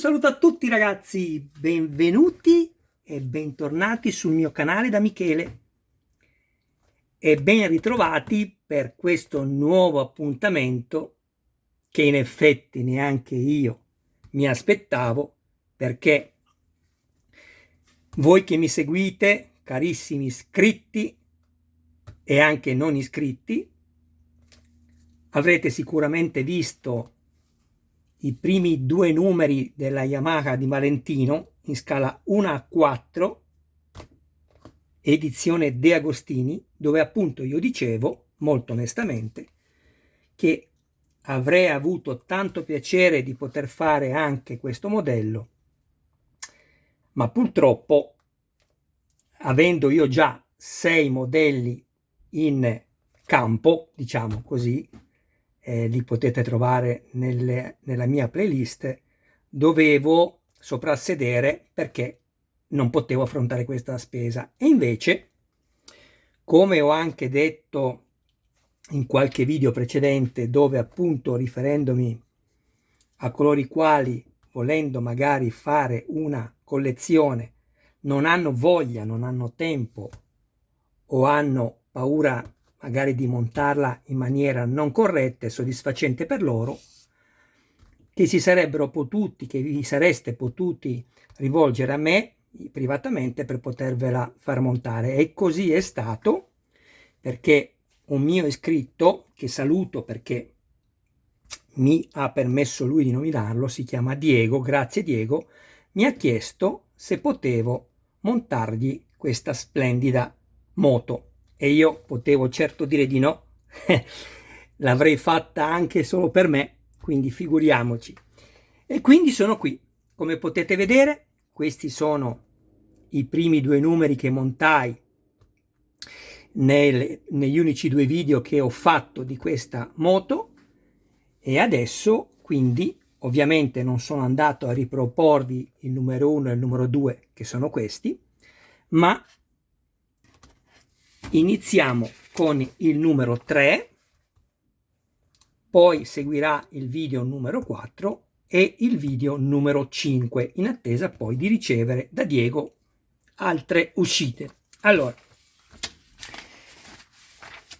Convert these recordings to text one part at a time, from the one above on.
saluto a tutti ragazzi, benvenuti e bentornati sul mio canale da Michele e ben ritrovati per questo nuovo appuntamento che in effetti neanche io mi aspettavo, perché voi che mi seguite, carissimi iscritti e anche non iscritti, avrete sicuramente visto i primi due numeri della Yamaha di Valentino in scala 1/4 edizione De Agostini, dove appunto io dicevo molto onestamente che avrei avuto tanto piacere di poter fare anche questo modello, ma purtroppo, avendo io già 6 modelli in campo, diciamo così, li potete trovare nella mia playlist, dovevo soprassedere perché non potevo affrontare questa spesa. E invece, come ho anche detto in qualche video precedente, dove appunto riferendomi a coloro i quali, volendo magari fare una collezione, non hanno voglia, non hanno tempo o hanno paura magari di montarla in maniera non corretta e soddisfacente per loro, che vi sareste potuti rivolgere a me privatamente per potervela far montare. E così è stato, perché un mio iscritto, che saluto perché mi ha permesso lui di nominarlo, si chiama Diego, grazie Diego, mi ha chiesto se potevo montargli questa splendida moto. E io potevo certo dire di no, l'avrei fatta anche solo per me, quindi figuriamoci. E quindi sono qui. Come potete vedere, questi sono i primi due numeri che montai negli unici 2 video che ho fatto di questa moto, e adesso quindi ovviamente non sono andato a riproporvi il numero 1 e il numero 2, che sono questi, ma iniziamo con il numero 3, poi seguirà il video numero 4 e il video numero 5, in attesa poi di ricevere da Diego altre uscite. Allora,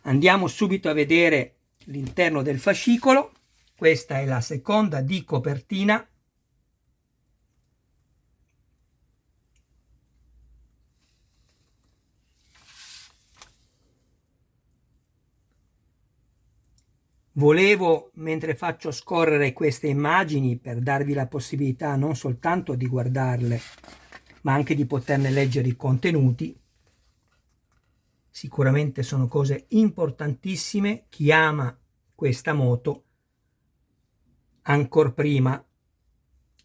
andiamo subito a vedere l'interno del fascicolo. Questa è la seconda di copertina. Volevo, mentre faccio scorrere queste immagini, per darvi la possibilità non soltanto di guardarle, ma anche di poterne leggere i contenuti. Sicuramente sono cose importantissime. Chi ama questa moto, ancor prima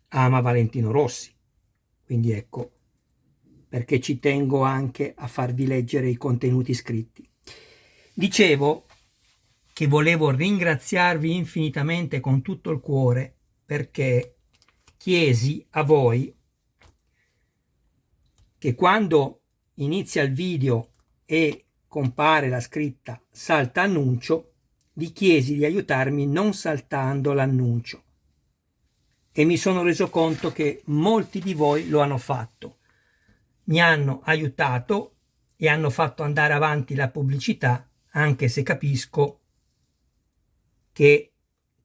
ama Valentino Rossi. Quindi ecco perché ci tengo anche a farvi leggere i contenuti scritti. Dicevo che volevo ringraziarvi infinitamente con tutto il cuore, perché chiesi a voi che quando inizia il video e compare la scritta salta annuncio, vi chiesi di aiutarmi non saltando l'annuncio, e mi sono reso conto che molti di voi lo hanno fatto, mi hanno aiutato e hanno fatto andare avanti la pubblicità, anche se capisco che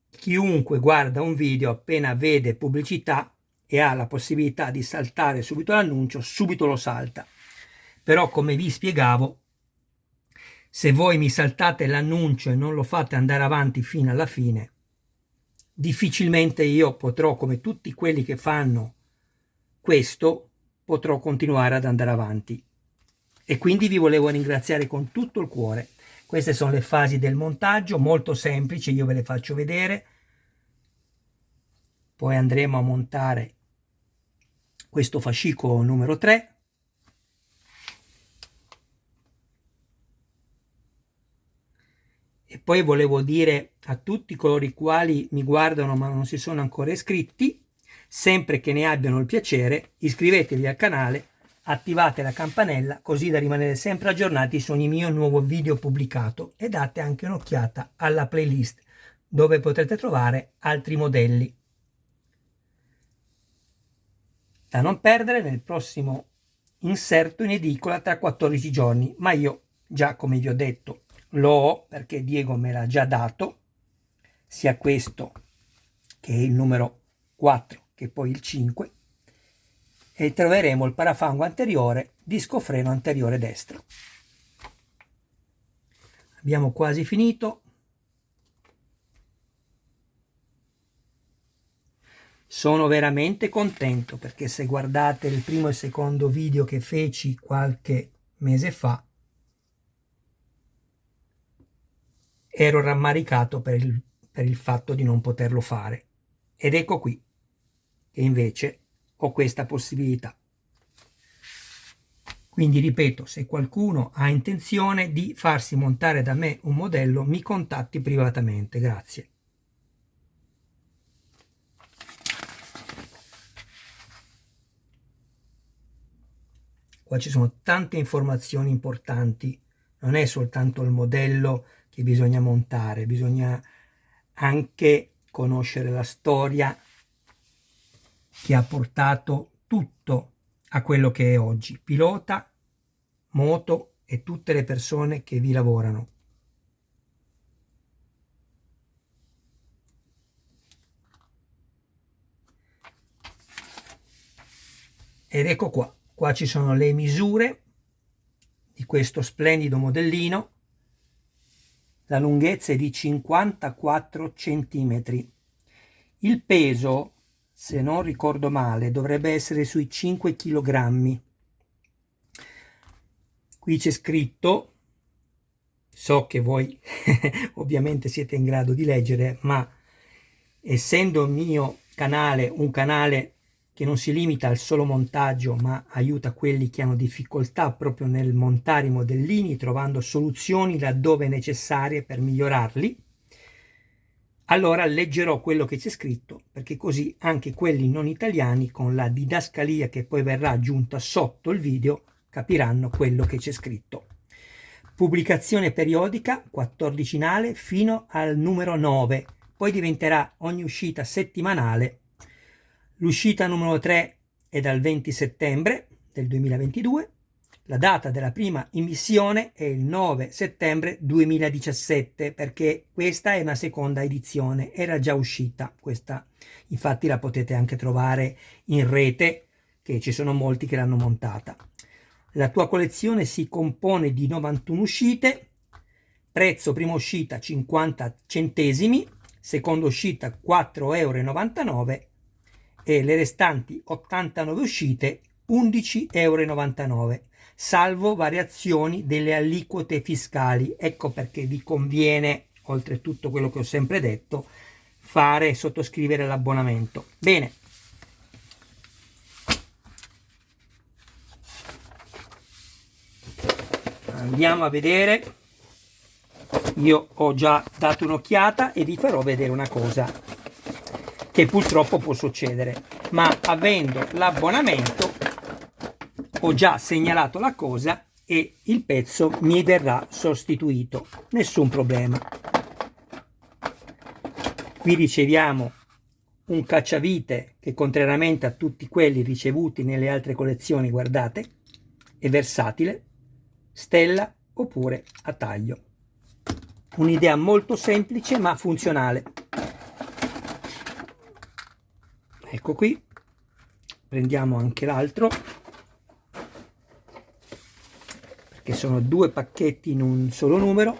chiunque guarda un video, appena vede pubblicità e ha la possibilità di saltare subito l'annuncio, subito lo salta. Però, come vi spiegavo, se voi mi saltate l'annuncio e non lo fate andare avanti fino alla fine, difficilmente io potrò, come tutti quelli che fanno questo, potrò continuare ad andare avanti. E quindi vi volevo ringraziare con tutto il cuore. Queste sono le fasi del montaggio, molto semplici, io ve le faccio vedere. Poi andremo a montare questo fascicolo numero 3. E poi volevo dire a tutti coloro i quali mi guardano ma non si sono ancora iscritti, sempre che ne abbiano il piacere, iscrivetevi al canale, attivate la campanella così da rimanere sempre aggiornati su ogni mio nuovo video pubblicato, e date anche un'occhiata alla playlist dove potrete trovare altri modelli. da non perdere nel prossimo inserto in edicola tra 14 giorni, ma io già, come vi ho detto, lo ho perché Diego me l'ha già dato, sia questo che è il numero 4 che poi il 5, e troveremo il parafango anteriore, disco freno anteriore destro. Abbiamo quasi finito. Sono veramente contento perché se guardate il primo e il secondo video che feci qualche mese fa, ero rammaricato per il fatto di non poterlo fare. Ed ecco qui che invece ho questa possibilità. Quindi ripeto, se qualcuno ha intenzione di farsi montare da me un modello, mi contatti privatamente. Grazie. Qua ci sono tante informazioni importanti, non è soltanto il modello che bisogna montare, bisogna anche conoscere la storia che ha portato tutto a quello che è oggi, pilota, moto e tutte le persone che vi lavorano. Ed ecco qua. Qua ci sono le misure di questo splendido modellino. La lunghezza è di 54 centimetri. Il peso, se non ricordo male, dovrebbe essere sui 5 kg. Qui c'è scritto, so che voi ovviamente siete in grado di leggere, ma essendo il mio canale un canale che non si limita al solo montaggio, ma aiuta quelli che hanno difficoltà proprio nel montare i modellini, trovando soluzioni laddove necessarie per migliorarli, allora leggerò quello che c'è scritto, perché così anche quelli non italiani, con la didascalia che poi verrà aggiunta sotto il video, capiranno quello che c'è scritto. Pubblicazione periodica, 14ennale fino al numero 9, poi diventerà ogni uscita settimanale. L'uscita numero 3 è dal 20 settembre del 2022, la data della prima emissione è il 9 settembre 2017, perché questa è una seconda edizione, era già uscita questa, infatti la potete anche trovare in rete, che ci sono molti che l'hanno montata. La tua collezione si compone di 91 uscite, prezzo prima uscita 50 centesimi, seconda uscita 4,99 € e le restanti 89 uscite 11,99 €, salvo variazioni delle aliquote fiscali. Ecco perché vi conviene, oltre a tutto quello che ho sempre detto, fare e sottoscrivere l'abbonamento. Bene. Andiamo a vedere. Io ho già dato un'occhiata e vi farò vedere una cosa che purtroppo può succedere, ma avendo l'abbonamento ho già segnalato la cosa e il pezzo mi verrà sostituito, nessun problema. Qui riceviamo un cacciavite che, contrariamente a tutti quelli ricevuti nelle altre collezioni, guardate, è versatile, stella oppure a taglio. Un'idea molto semplice ma funzionale. Ecco qui, prendiamo anche l'altro, perché sono due pacchetti in un solo numero.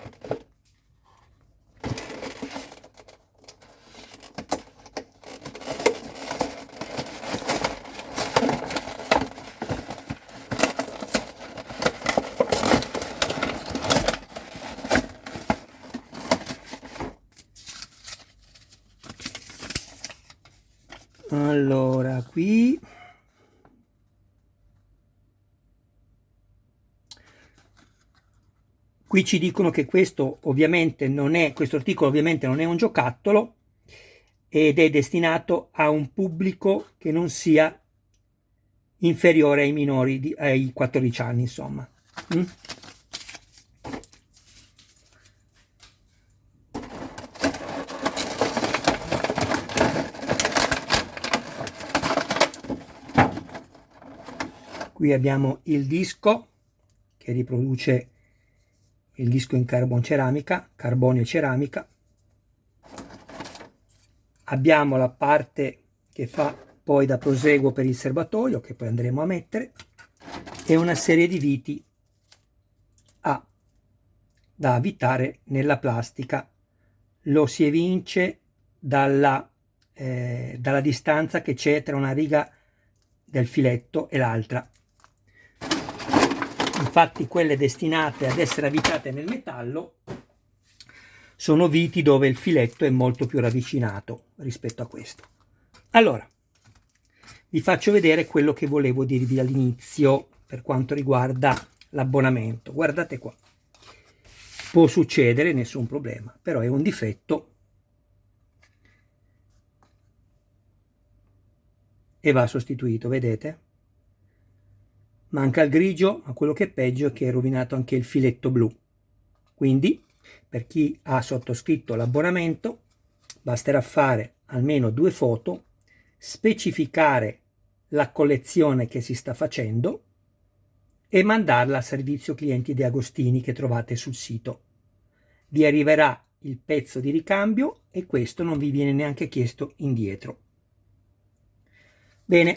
Allora, qui ci dicono che questo ovviamente non è, questo articolo ovviamente non è un giocattolo ed è destinato a un pubblico che non sia inferiore ai minori, ai 14 anni, insomma. Qui abbiamo il disco che riproduce il disco in carbonio ceramica. Abbiamo la parte che fa poi da proseguo per il serbatoio, che poi andremo a mettere, e una serie di viti da avvitare nella plastica. Lo si evince dalla distanza che c'è tra una riga del filetto e l'altra. Infatti quelle destinate ad essere avvitate nel metallo sono viti dove il filetto è molto più ravvicinato rispetto a questo. Allora, vi faccio vedere quello che volevo dirvi all'inizio per quanto riguarda l'abbonamento. Guardate qua. Può succedere, nessun problema, però è un difetto e va sostituito, vedete? Manca il grigio, ma quello che è peggio è che è rovinato anche il filetto blu. Quindi, per chi ha sottoscritto l'abbonamento, basterà fare almeno 2 foto, specificare la collezione che si sta facendo e mandarla al servizio clienti di Agostini che trovate sul sito. Vi arriverà il pezzo di ricambio e questo non vi viene neanche chiesto indietro. Bene,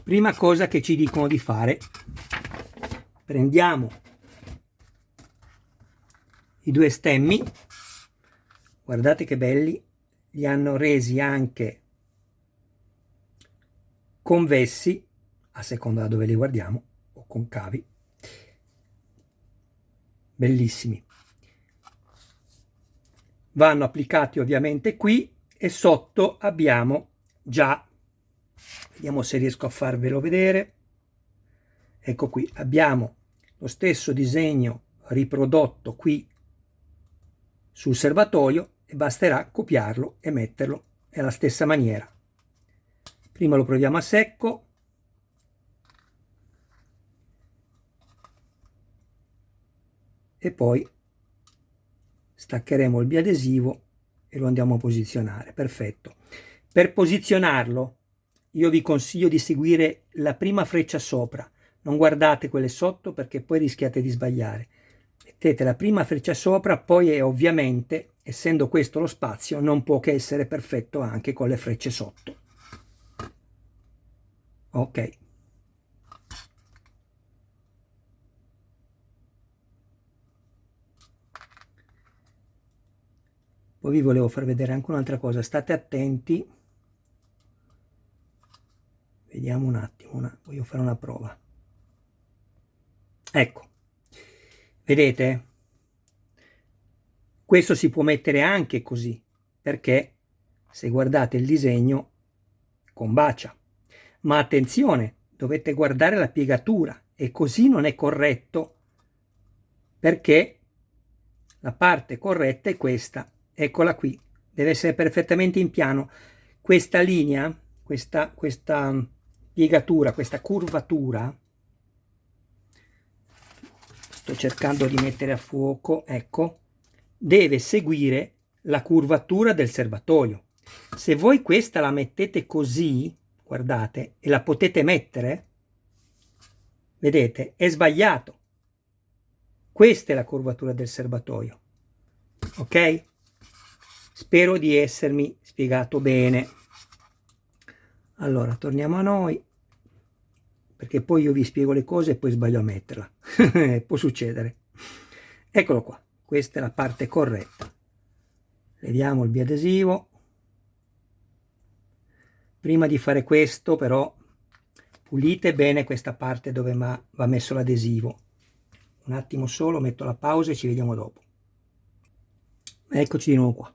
prima cosa che ci dicono di fare, prendiamo i 2 stemmi, guardate che belli, li hanno resi anche convessi, a seconda da dove li guardiamo, o concavi, bellissimi. Vanno applicati ovviamente qui e sotto abbiamo già, vediamo se riesco a farvelo vedere, ecco qui, abbiamo lo stesso disegno riprodotto qui sul serbatoio e basterà copiarlo e metterlo nella stessa maniera. Prima lo proviamo a secco, e poi staccheremo il biadesivo e lo andiamo a posizionare. Perfetto. Per posizionarlo io vi consiglio di seguire la prima freccia sopra, non guardate quelle sotto perché poi rischiate di sbagliare. Mettete la prima freccia sopra, poi ovviamente, essendo questo lo spazio, non può che essere perfetto anche con le frecce sotto. Ok. Poi vi volevo far vedere anche un'altra cosa, state attenti. Vediamo un attimo, voglio fare una prova. Ecco, vedete? Questo si può mettere anche così, perché se guardate il disegno combacia. Ma attenzione, dovete guardare la piegatura e così non è corretto, perché la parte corretta è questa, eccola qui, deve essere perfettamente in piano. Questa linea, questa piegatura, questa curvatura, sto cercando di mettere a fuoco, ecco, deve seguire la curvatura del serbatoio. Se voi questa la mettete così, guardate, e la potete mettere, vedete, è sbagliato. Questa è la curvatura del serbatoio, ok? Spero di essermi spiegato bene. Allora, torniamo a noi, perché poi io vi spiego le cose e poi sbaglio a metterla. Può succedere. Eccolo qua, questa è la parte corretta. Leviamo il biadesivo. Prima di fare questo, però, pulite bene questa parte dove va messo l'adesivo. Un attimo solo, metto la pausa e ci vediamo dopo. Eccoci di nuovo qua.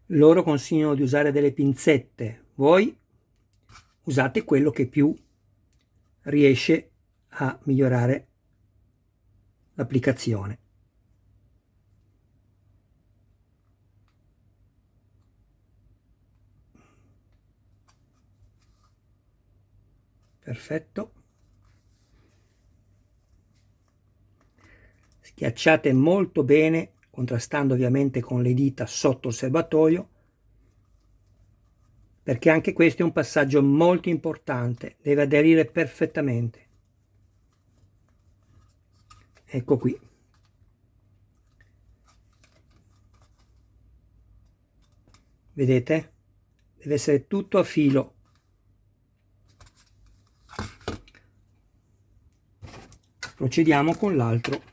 Loro consigliano di usare delle pinzette, voi usate quello che più riesce a migliorare l'applicazione. Perfetto. Schiacciate molto bene contrastando ovviamente con le dita sotto il serbatoio, perché anche questo è un passaggio molto importante, deve aderire perfettamente. Ecco qui. Vedete? Deve essere tutto a filo. Procediamo con l'altro.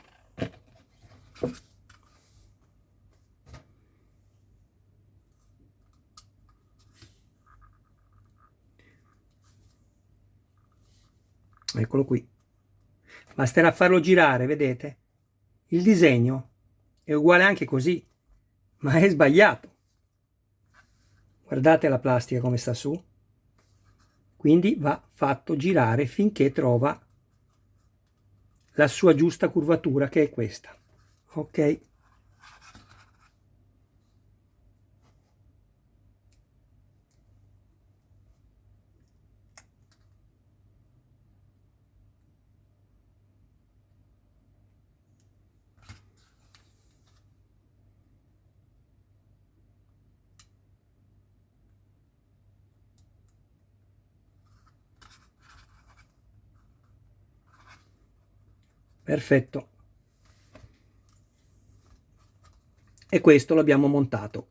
Eccolo qui. Basterà farlo girare, vedete? Il disegno è uguale anche così, ma è sbagliato. Guardate la plastica come sta su. Quindi va fatto girare finché trova la sua giusta curvatura, che è questa. Ok? Perfetto. E questo l'abbiamo montato.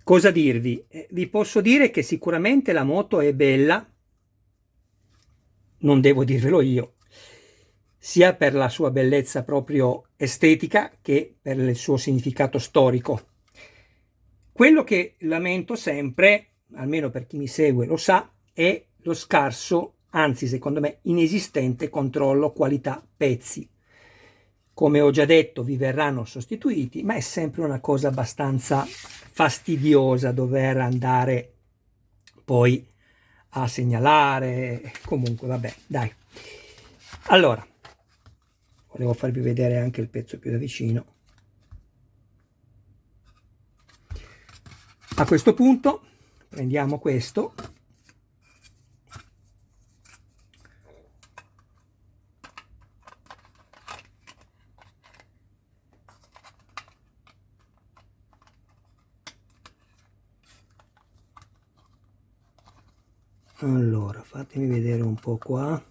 Cosa dirvi? Vi posso dire che sicuramente la moto è bella, non devo dirvelo io, sia per la sua bellezza proprio estetica che per il suo significato storico. Quello che lamento sempre, almeno per chi mi segue lo sa, è lo scarso, anzi secondo me inesistente controllo qualità pezzi. Come ho già detto, vi verranno sostituiti, ma è sempre una cosa abbastanza fastidiosa dover andare poi a segnalare. Comunque vabbè, dai. Allora, volevo farvi vedere anche il pezzo più da vicino. A questo punto prendiamo questo, allora fatemi vedere un po' qua.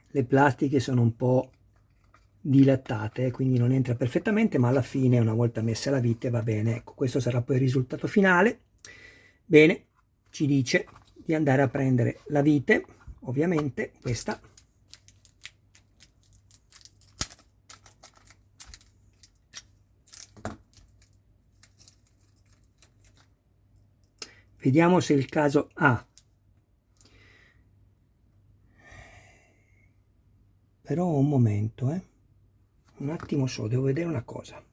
Le plastiche sono un po' dilattate, quindi non entra perfettamente, ma alla fine, una volta messa la vite, va bene. Ecco, questo sarà poi il risultato finale. Bene, ci dice di andare a prendere la vite, ovviamente questa, vediamo se è il caso. Però un momento, un attimo solo, devo vedere una cosa.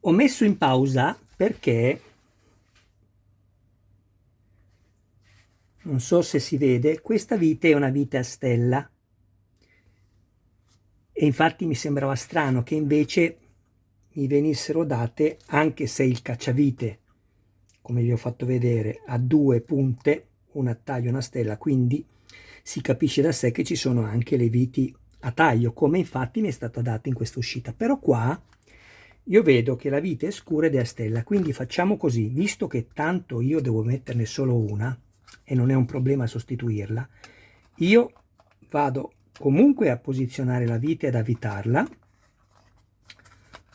Ho messo in pausa perché non so se si vede, questa vite è una vite a stella e infatti mi sembrava strano che invece mi venissero date, anche se il cacciavite, come vi ho fatto vedere, ha due punte, una a taglio e una a stella, quindi si capisce da sé che ci sono anche le viti a taglio, come infatti mi è stata data in questa uscita. Però qua io vedo che la vite è scura ed è a stella, quindi facciamo così, visto che tanto io devo metterne solo una e non è un problema sostituirla, io vado comunque a posizionare la vite ed avvitarla,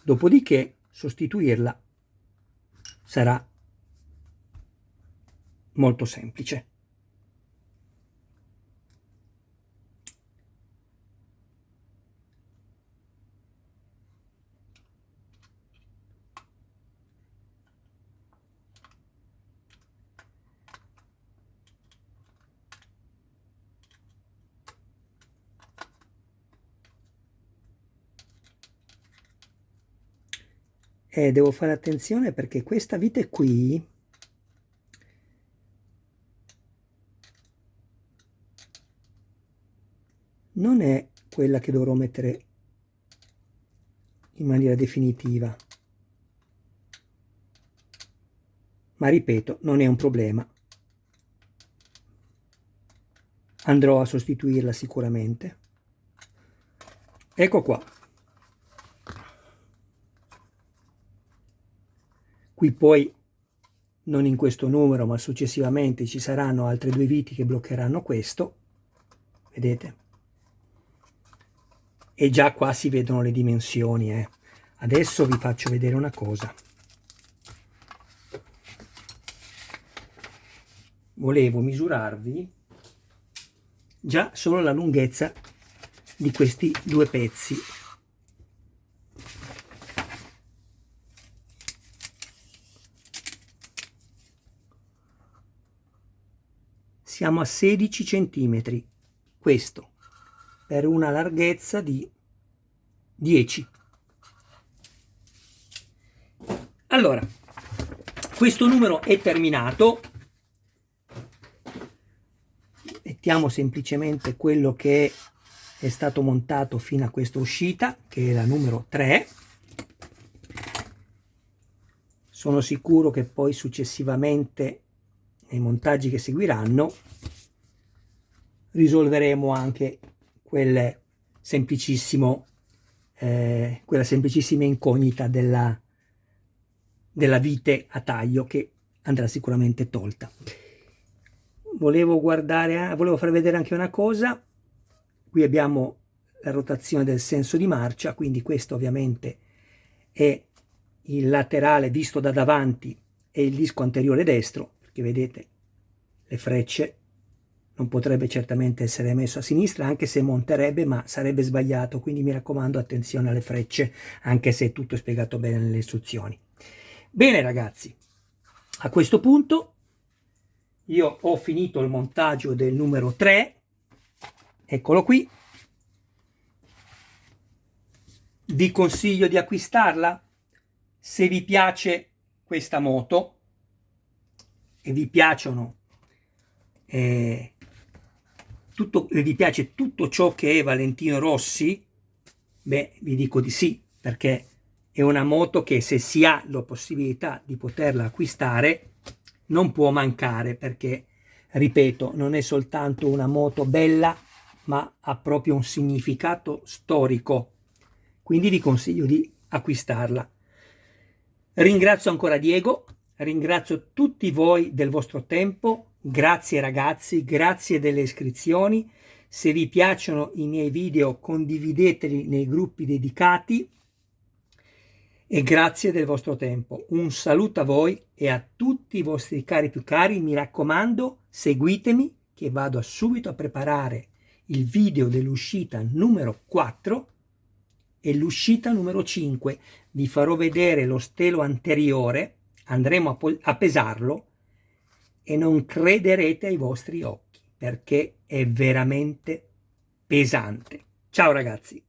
dopodiché sostituirla sarà molto semplice. E devo fare attenzione perché questa vite qui non è quella che dovrò mettere in maniera definitiva, ma ripeto, non è un problema, andrò a sostituirla sicuramente. Ecco qua. Qui poi, non in questo numero, ma successivamente ci saranno altre due viti che bloccheranno questo, vedete? E già qua si vedono le dimensioni. Adesso vi faccio vedere una cosa. Volevo misurarvi già solo la lunghezza di questi due pezzi. Siamo a 16 centimetri, questo per una larghezza di 10. Allora, questo numero è terminato. Mettiamo semplicemente quello che è stato montato fino a questa uscita, che è la numero 3. Sono sicuro che poi successivamente, nei montaggi che seguiranno, risolveremo anche quella semplicissima incognita della vite a taglio, che andrà sicuramente tolta. Volevo far vedere anche una cosa. Qui abbiamo la rotazione del senso di marcia, quindi questo ovviamente è il laterale visto da davanti e il disco anteriore destro, perché vedete le frecce. Non potrebbe certamente essere messo a sinistra, anche se monterebbe, ma sarebbe sbagliato, quindi mi raccomando, attenzione alle frecce, anche se è tutto spiegato bene nelle istruzioni. Bene ragazzi, a questo punto io ho finito il montaggio del numero 3, eccolo qui. Vi consiglio di acquistarla se vi piace questa moto e vi piacciono vi piace tutto ciò che è Valentino Rossi. Beh, vi dico di sì, perché è una moto che, se si ha la possibilità di poterla acquistare, non può mancare, perché, ripeto, non è soltanto una moto bella, ma ha proprio un significato storico. Quindi vi consiglio di acquistarla. Ringrazio ancora Diego, ringrazio tutti voi del vostro tempo. Grazie ragazzi, grazie delle iscrizioni. Se vi piacciono i miei video, condivideteli nei gruppi dedicati, e grazie del vostro tempo. Un saluto a voi e a tutti i vostri cari più cari. Mi raccomando, seguitemi, che vado subito a preparare il video dell'uscita numero 4 e l'uscita numero 5. Vi farò vedere lo stelo anteriore, andremo a pesarlo e non crederete ai vostri occhi, perché è veramente pesante. Ciao ragazzi!